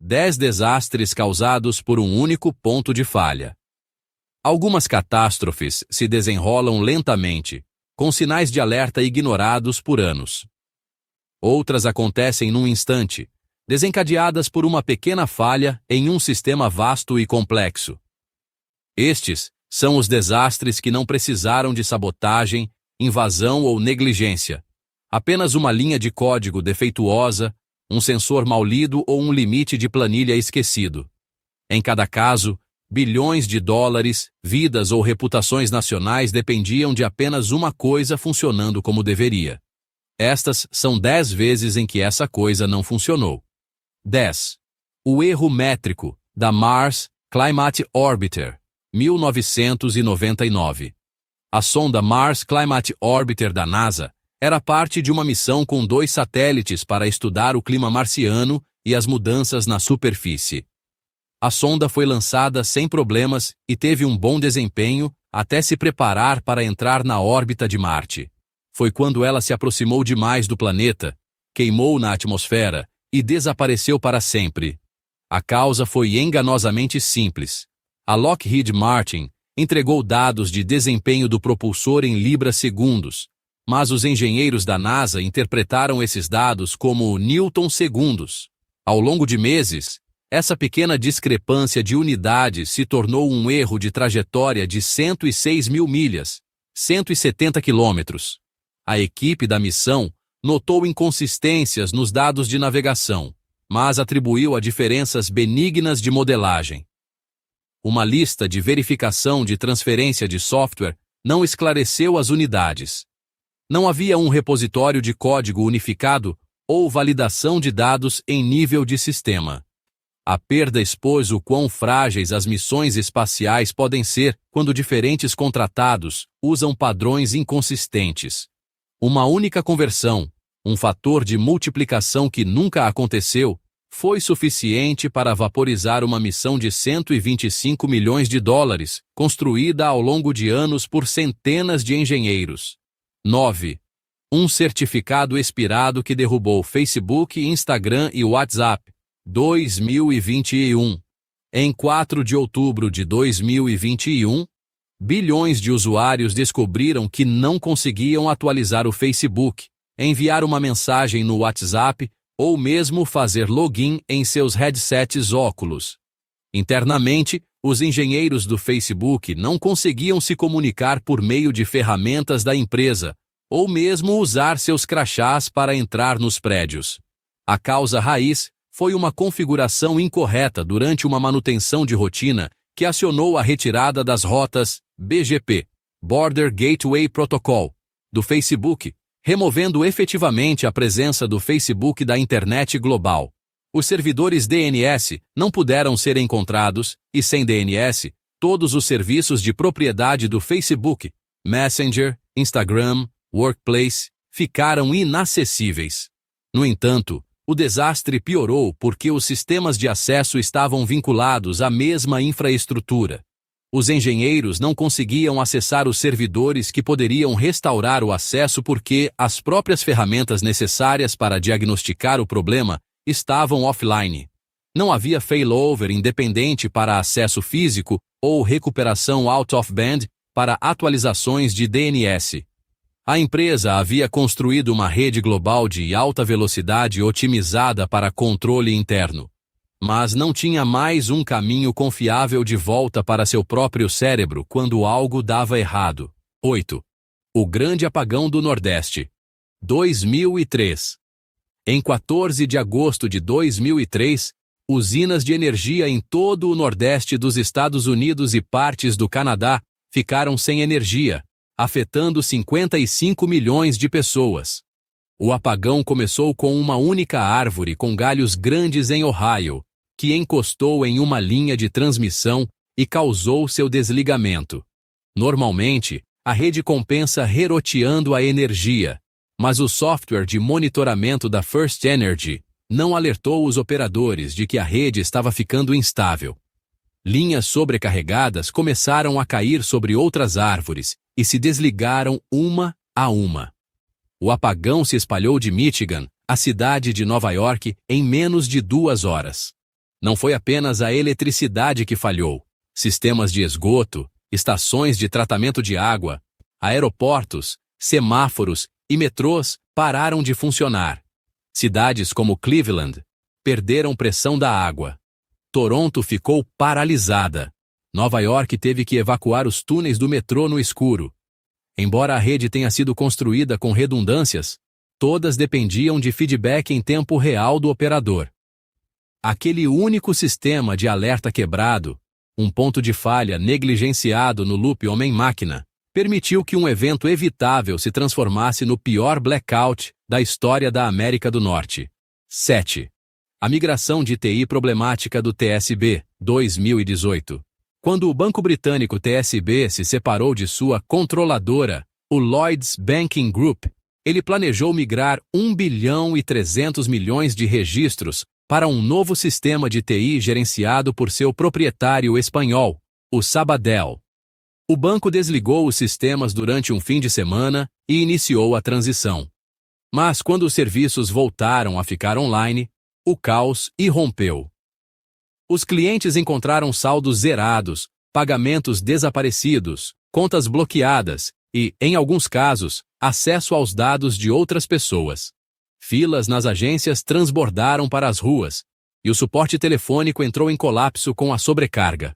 10 desastres causados por um único ponto de falha. Algumas catástrofes se desenrolam lentamente, com sinais de alerta ignorados por anos. Outras acontecem num instante, desencadeadas por uma pequena falha em um sistema vasto e complexo. Estes são os desastres que não precisaram de sabotagem, invasão ou negligência. Apenas uma linha de código defeituosa, um sensor mal lido ou um limite de planilha esquecido. Em cada caso, bilhões de dólares, vidas ou reputações nacionais dependiam de apenas uma coisa funcionando como deveria. Estas são 10 vezes em que essa coisa não funcionou. 10. O erro métrico, da Mars Climate Orbiter, 1999. A sonda Mars Climate Orbiter da NASA era parte de uma missão com 2 satélites para estudar o clima marciano e as mudanças na superfície. A sonda foi lançada sem problemas e teve um bom desempenho até se preparar para entrar na órbita de Marte. Foi quando ela se aproximou demais do planeta, queimou na atmosfera e desapareceu para sempre. A causa foi enganosamente simples. A Lockheed Martin entregou dados de desempenho do propulsor em libras-segundos, mas os engenheiros da NASA interpretaram esses dados como newton-segundos. Ao longo de meses, essa pequena discrepância de unidades se tornou um erro de trajetória de 106 mil milhas, 170 quilômetros. A equipe da missão notou inconsistências nos dados de navegação, mas atribuiu a diferenças benignas de modelagem. Uma lista de verificação de transferência de software não esclareceu as unidades. Não havia um repositório de código unificado ou validação de dados em nível de sistema. A perda expôs o quão frágeis as missões espaciais podem ser quando diferentes contratados usam padrões inconsistentes. Uma única conversão, um fator de multiplicação que nunca aconteceu, foi suficiente para vaporizar uma missão de 125 milhões de dólares, construída ao longo de anos por centenas de engenheiros. 9. Um certificado expirado que derrubou Facebook, Instagram e WhatsApp. 2021. Em 4 de outubro de 2021, bilhões de usuários descobriram que não conseguiam atualizar o Facebook, enviar uma mensagem no WhatsApp ou mesmo fazer login em seus headsets óculos. Internamente, os engenheiros do Facebook não conseguiam se comunicar por meio de ferramentas da empresa, ou mesmo usar seus crachás para entrar nos prédios. A causa raiz foi uma configuração incorreta durante uma manutenção de rotina que acionou a retirada das rotas BGP, Border Gateway Protocol, do Facebook, removendo efetivamente a presença do Facebook da internet global. Os servidores DNS não puderam ser encontrados, e sem DNS, todos os serviços de propriedade do Facebook, Messenger, Instagram, Workplace, ficaram inacessíveis. No entanto, o desastre piorou porque os sistemas de acesso estavam vinculados à mesma infraestrutura. Os engenheiros não conseguiam acessar os servidores que poderiam restaurar o acesso porque as próprias ferramentas necessárias para diagnosticar o problema estavam offline. Não havia failover independente para acesso físico ou recuperação out of band para atualizações de DNS. A empresa havia construído uma rede global de alta velocidade otimizada para controle interno, mas não tinha mais um caminho confiável de volta para seu próprio cérebro quando algo dava errado. 8. O Grande Apagão do Nordeste. 2003. Em 14 de agosto de 2003, usinas de energia em todo o Nordeste dos Estados Unidos e partes do Canadá ficaram sem energia, afetando 55 milhões de pessoas. O apagão começou com uma única árvore com galhos grandes em Ohio, que encostou em uma linha de transmissão e causou seu desligamento. Normalmente, a rede compensa reroteando a energia, mas o software de monitoramento da First Energy não alertou os operadores de que a rede estava ficando instável. Linhas sobrecarregadas começaram a cair sobre outras árvores e se desligaram uma a uma. O apagão se espalhou de Michigan à cidade de Nova York em menos de 2 horas. Não foi apenas a eletricidade que falhou. Sistemas de esgoto, estações de tratamento de água, aeroportos, semáforos e metrôs pararam de funcionar. Cidades como Cleveland perderam pressão da água. Toronto ficou paralisada. Nova York teve que evacuar os túneis do metrô no escuro. Embora a rede tenha sido construída com redundâncias, todas dependiam de feedback em tempo real do operador. Aquele único sistema de alerta quebrado, um ponto de falha negligenciado no loop homem-máquina, permitiu que um evento evitável se transformasse no pior blackout da história da América do Norte. 7. A migração de TI problemática do TSB, 2018. Quando o banco britânico TSB se separou de sua controladora, o Lloyds Banking Group, ele planejou migrar 1,3 bilhão de registros para um novo sistema de TI gerenciado por seu proprietário espanhol, o Sabadell. O banco desligou os sistemas durante um fim de semana e iniciou a transição. Mas quando os serviços voltaram a ficar online, o caos irrompeu. Os clientes encontraram saldos zerados, pagamentos desaparecidos, contas bloqueadas e, em alguns casos, acesso aos dados de outras pessoas. Filas nas agências transbordaram para as ruas, e o suporte telefônico entrou em colapso com a sobrecarga.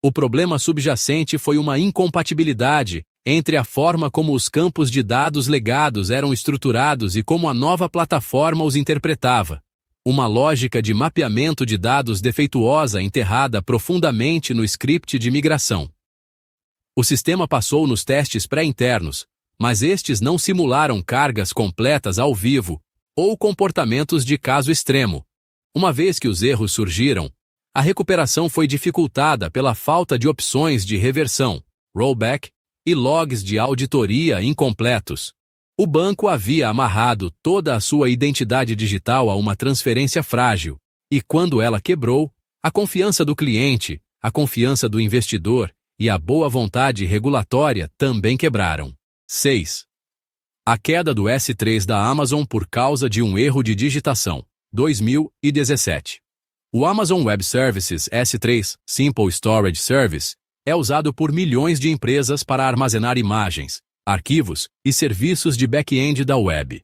O problema subjacente foi uma incompatibilidade entre a forma como os campos de dados legados eram estruturados e como a nova plataforma os interpretava. Uma lógica de mapeamento de dados defeituosa enterrada profundamente no script de migração. O sistema passou nos testes pré-internos, mas estes não simularam cargas completas ao vivo ou comportamentos de caso extremo. Uma vez que os erros surgiram, a recuperação foi dificultada pela falta de opções de reversão, rollback e logs de auditoria incompletos. O banco havia amarrado toda a sua identidade digital a uma transferência frágil, e quando ela quebrou, a confiança do cliente, a confiança do investidor e a boa vontade regulatória também quebraram. 6. A queda do S3 da Amazon por causa de um erro de digitação, 2017. O Amazon Web Services S3, Simple Storage Service, é usado por milhões de empresas para armazenar imagens, arquivos e serviços de back-end da web.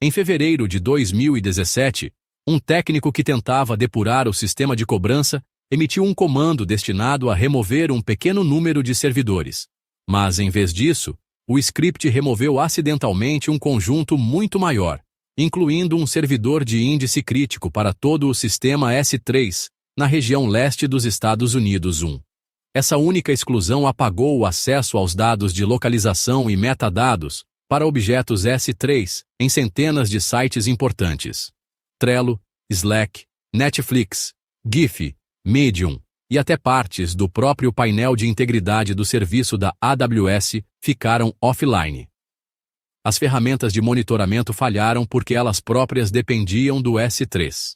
Em fevereiro de 2017, um técnico que tentava depurar o sistema de cobrança emitiu um comando destinado a remover um pequeno número de servidores. Mas, em vez disso, o script removeu acidentalmente um conjunto muito maior, incluindo um servidor de índice crítico para todo o sistema S3, na região leste dos Estados Unidos. Essa única exclusão apagou o acesso aos dados de localização e metadados para objetos S3 em centenas de sites importantes. Trello, Slack, Netflix, GIF, Medium e até partes do próprio painel de integridade do serviço da AWS ficaram offline. As ferramentas de monitoramento falharam porque elas próprias dependiam do S3.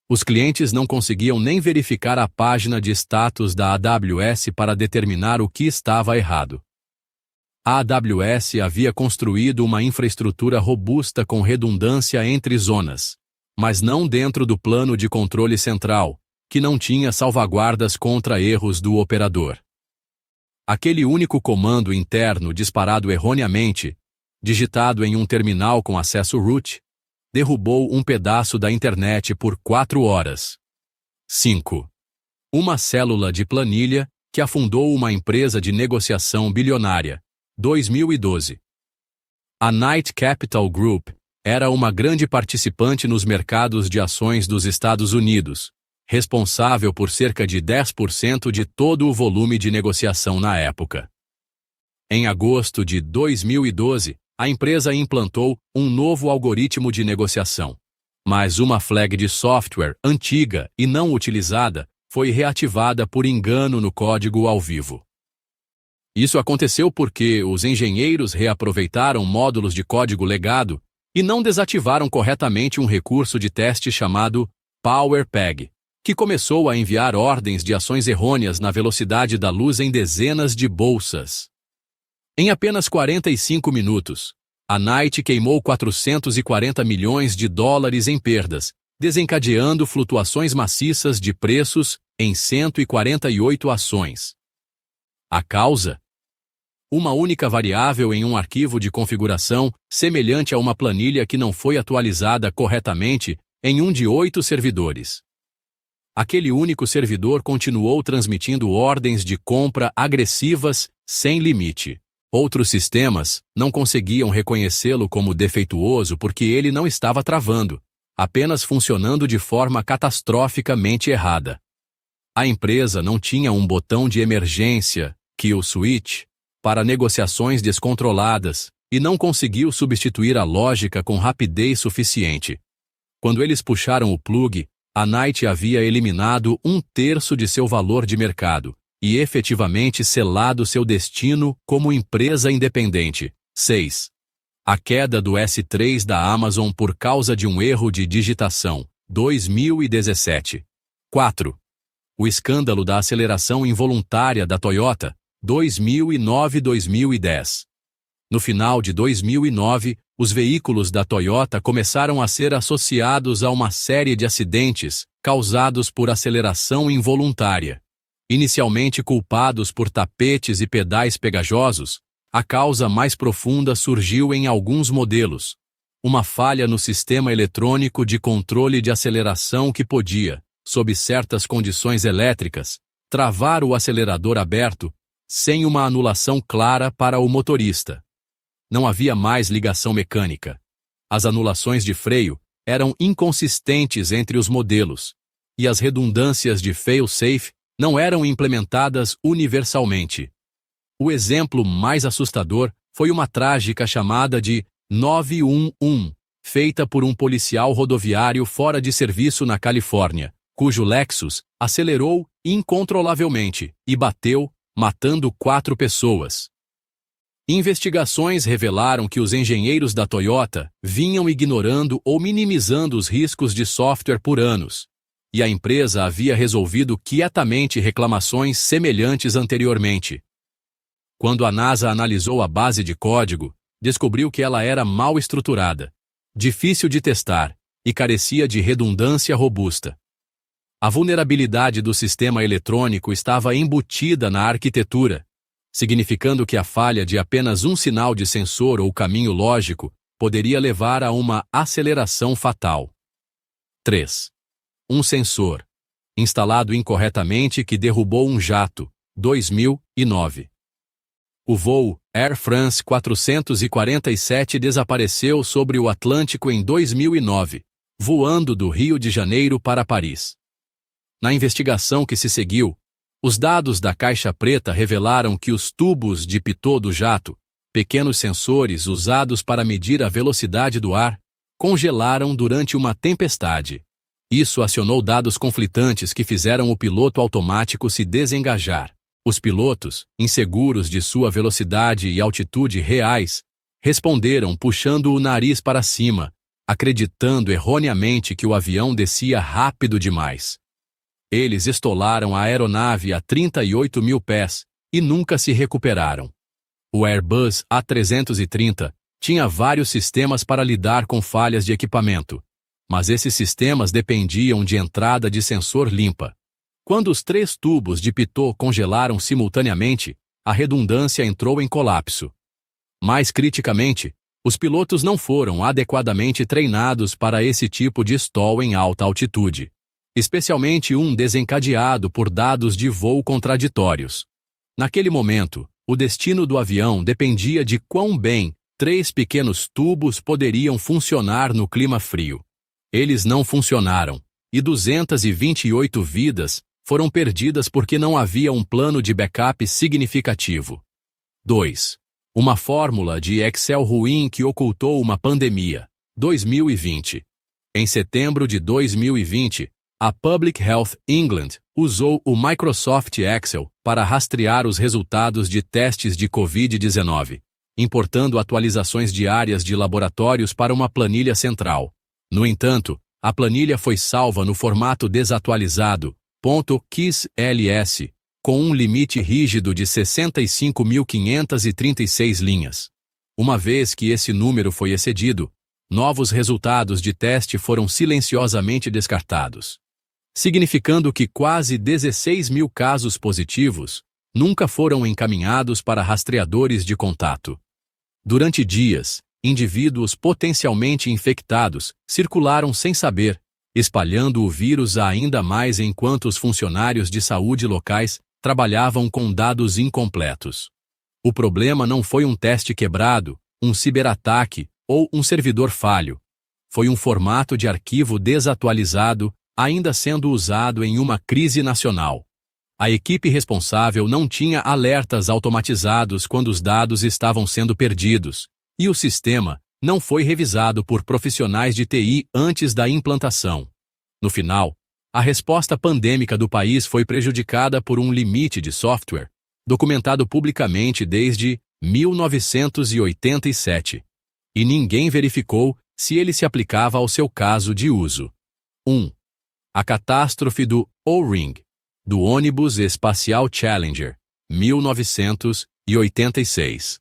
Os clientes não conseguiam nem verificar a página de status da AWS para determinar o que estava errado. A AWS havia construído uma infraestrutura robusta com redundância entre zonas, mas não dentro do plano de controle central, que não tinha salvaguardas contra erros do operador. Aquele único comando interno disparado erroneamente, digitado em um terminal com acesso root, derrubou um pedaço da internet por 4 horas. 5. Uma célula de planilha que afundou uma empresa de negociação bilionária. 2012. A Knight Capital Group era uma grande participante nos mercados de ações dos Estados Unidos, responsável por cerca de 10% de todo o volume de negociação na época. Em agosto de 2012, a empresa implantou um novo algoritmo de negociação. Mas uma flag de software antiga e não utilizada foi reativada por engano no código ao vivo. Isso aconteceu porque os engenheiros reaproveitaram módulos de código legado e não desativaram corretamente um recurso de teste chamado PowerPeg, que começou a enviar ordens de ações errôneas na velocidade da luz em dezenas de bolsas. Em apenas 45 minutos, a Knight queimou $440 milhões em perdas desencadeando flutuações maciças de preços em 148 ações. A causa? Uma única variável em um arquivo de configuração, semelhante a uma planilha que não foi atualizada corretamente em um de 8 servidores. Aquele único servidor continuou transmitindo ordens de compra agressivas sem limite. Outros sistemas não conseguiam reconhecê-lo como defeituoso porque ele não estava travando, apenas funcionando de forma catastroficamente errada. A empresa não tinha um botão de emergência, kill switch, para negociações descontroladas, e não conseguiu substituir a lógica com rapidez suficiente. Quando eles puxaram o plug, a Knight havia eliminado 1/3 de seu valor de mercado, e efetivamente selado seu destino como empresa independente. 6. A queda do S3 da Amazon por causa de um erro de digitação. 2017. 4. O escândalo da aceleração involuntária da Toyota. 2009-2010. No final de 2009, os veículos da Toyota começaram a ser associados a uma série de acidentes causados por aceleração involuntária. Inicialmente culpados por tapetes e pedais pegajosos, a causa mais profunda surgiu em alguns modelos. Uma falha no sistema eletrônico de controle de aceleração que podia, sob certas condições elétricas, travar o acelerador aberto, sem uma anulação clara para o motorista. Não havia mais ligação mecânica. As anulações de freio eram inconsistentes entre os modelos, e as redundâncias de fail-safe não eram implementadas universalmente. O exemplo mais assustador foi uma trágica chamada de 911, feita por um policial rodoviário fora de serviço na Califórnia, cujo Lexus acelerou incontrolavelmente e bateu, matando 4 pessoas. Investigações revelaram que os engenheiros da Toyota vinham ignorando ou minimizando os riscos de software por anos, e a empresa havia resolvido quietamente reclamações semelhantes anteriormente. Quando a NASA analisou a base de código, descobriu que ela era mal estruturada, difícil de testar e carecia de redundância robusta. A vulnerabilidade do sistema eletrônico estava embutida na arquitetura, significando que a falha de apenas um sinal de sensor ou caminho lógico poderia levar a uma aceleração fatal. 3. Um sensor instalado incorretamente que derrubou um jato. 2009. O voo Air France 447 desapareceu sobre o Atlântico em 2009, voando do Rio de Janeiro para Paris. Na investigação que se seguiu, os dados da caixa preta revelaram que os tubos de pitot do jato, pequenos sensores usados para medir a velocidade do ar, congelaram durante uma tempestade. Isso acionou dados conflitantes que fizeram o piloto automático se desengajar. Os pilotos, inseguros de sua velocidade e altitude reais, responderam puxando o nariz para cima, acreditando erroneamente que o avião descia rápido demais. Eles estolaram a aeronave a 38 mil pés e nunca se recuperaram. O Airbus A330 tinha vários sistemas para lidar com falhas de equipamento, mas esses sistemas dependiam de entrada de sensor limpa. Quando os 3 tubos de pitot congelaram simultaneamente, a redundância entrou em colapso. Mais criticamente, os pilotos não foram adequadamente treinados para esse tipo de stall em alta altitude, especialmente um desencadeado por dados de voo contraditórios. Naquele momento, o destino do avião dependia de quão bem 3 pequenos tubos poderiam funcionar no clima frio. Eles não funcionaram, e 228 vidas foram perdidas porque não havia um plano de backup significativo. 2. Uma fórmula de Excel ruim que ocultou uma pandemia. 2020. Em setembro de 2020, a Public Health England usou o Microsoft Excel para rastrear os resultados de testes de Covid-19, importando atualizações diárias de laboratórios para uma planilha central. No entanto, a planilha foi salva no formato desatualizado, .xls, com um limite rígido de 65.536 linhas. Uma vez que esse número foi excedido, novos resultados de teste foram silenciosamente descartados, significando que quase 16 mil casos positivos nunca foram encaminhados para rastreadores de contato. Durante dias, indivíduos potencialmente infectados circularam sem saber, espalhando o vírus ainda mais enquanto os funcionários de saúde locais trabalhavam com dados incompletos. O problema não foi um teste quebrado, um ciberataque ou um servidor falho. Foi um formato de arquivo desatualizado, ainda sendo usado em uma crise nacional. A equipe responsável não tinha alertas automatizados quando os dados estavam sendo perdidos, e o sistema não foi revisado por profissionais de TI antes da implantação. No final, a resposta pandêmica do país foi prejudicada por um limite de software, documentado publicamente desde 1987, e ninguém verificou se ele se aplicava ao seu caso de uso. 1. A catástrofe do O-Ring, do ônibus espacial Challenger, 1986.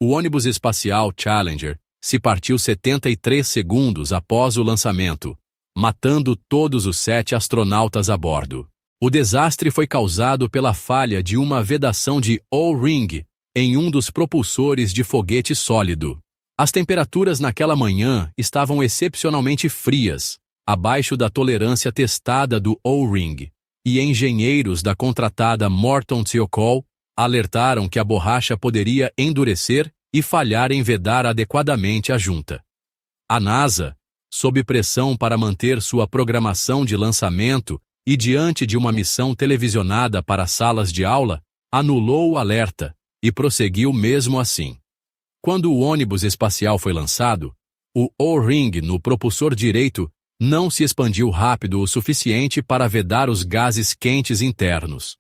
O ônibus espacial Challenger se partiu 73 segundos após o lançamento, matando todos os 7 astronautas a bordo. O desastre foi causado pela falha de uma vedação de O-Ring em um dos propulsores de foguete sólido. As temperaturas naquela manhã estavam excepcionalmente frias, abaixo da tolerância testada do O-Ring, e engenheiros da contratada Morton Thiokol alertaram que a borracha poderia endurecer e falhar em vedar adequadamente a junta. A NASA, sob pressão para manter sua programação de lançamento e diante de uma missão televisionada para salas de aula, anulou o alerta e prosseguiu mesmo assim. Quando o ônibus espacial foi lançado, o O-Ring no propulsor direito não se expandiu rápido o suficiente para vedar os gases quentes internos.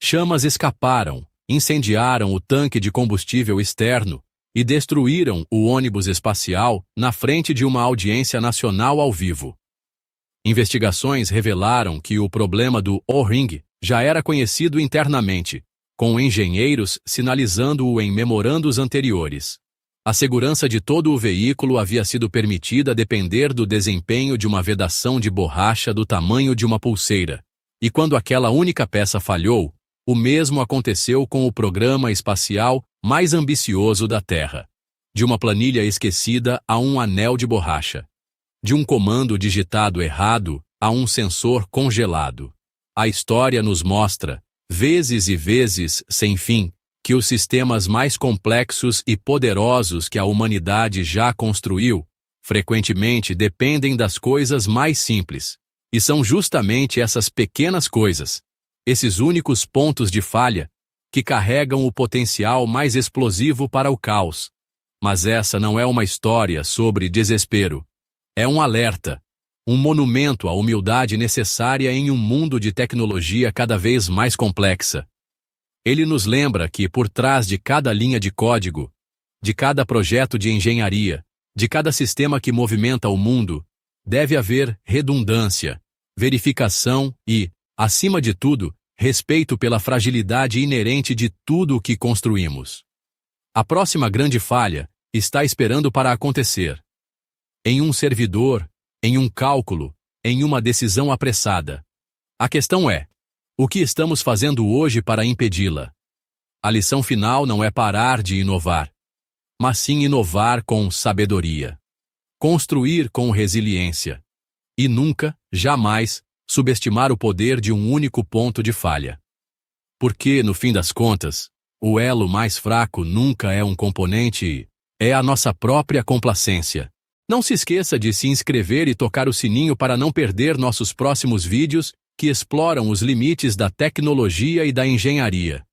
Chamas escaparam, incendiaram o tanque de combustível externo e destruíram o ônibus espacial na frente de uma audiência nacional ao vivo. Investigações revelaram que o problema do O-Ring já era conhecido internamente, com engenheiros sinalizando-o em memorandos anteriores. A segurança de todo o veículo havia sido permitida depender do desempenho de uma vedação de borracha do tamanho de uma pulseira, e quando aquela única peça falhou, o mesmo aconteceu com o programa espacial mais ambicioso da Terra. De uma planilha esquecida a um anel de borracha. De um comando digitado errado a um sensor congelado. A história nos mostra, vezes e vezes sem fim, que os sistemas mais complexos e poderosos que a humanidade já construiu, frequentemente dependem das coisas mais simples. E são justamente essas pequenas coisas, esses únicos pontos de falha, que carregam o potencial mais explosivo para o caos. Mas essa não é uma história sobre desespero. É um alerta, um monumento à humildade necessária em um mundo de tecnologia cada vez mais complexa. Ele nos lembra que por trás de cada linha de código, de cada projeto de engenharia, de cada sistema que movimenta o mundo, deve haver redundância, verificação e, acima de tudo, respeito pela fragilidade inerente de tudo o que construímos. A próxima grande falha está esperando para acontecer. Em um servidor, em um cálculo, em uma decisão apressada. A questão é: o que estamos fazendo hoje para impedi-la? A lição final não é parar de inovar, mas sim inovar com sabedoria. Construir com resiliência. E nunca, jamais, subestimar o poder de um único ponto de falha. Porque, no fim das contas, o elo mais fraco nunca é um componente, é a nossa própria complacência. Não se esqueça de se inscrever e tocar o sininho para não perder nossos próximos vídeos que exploram os limites da tecnologia e da engenharia.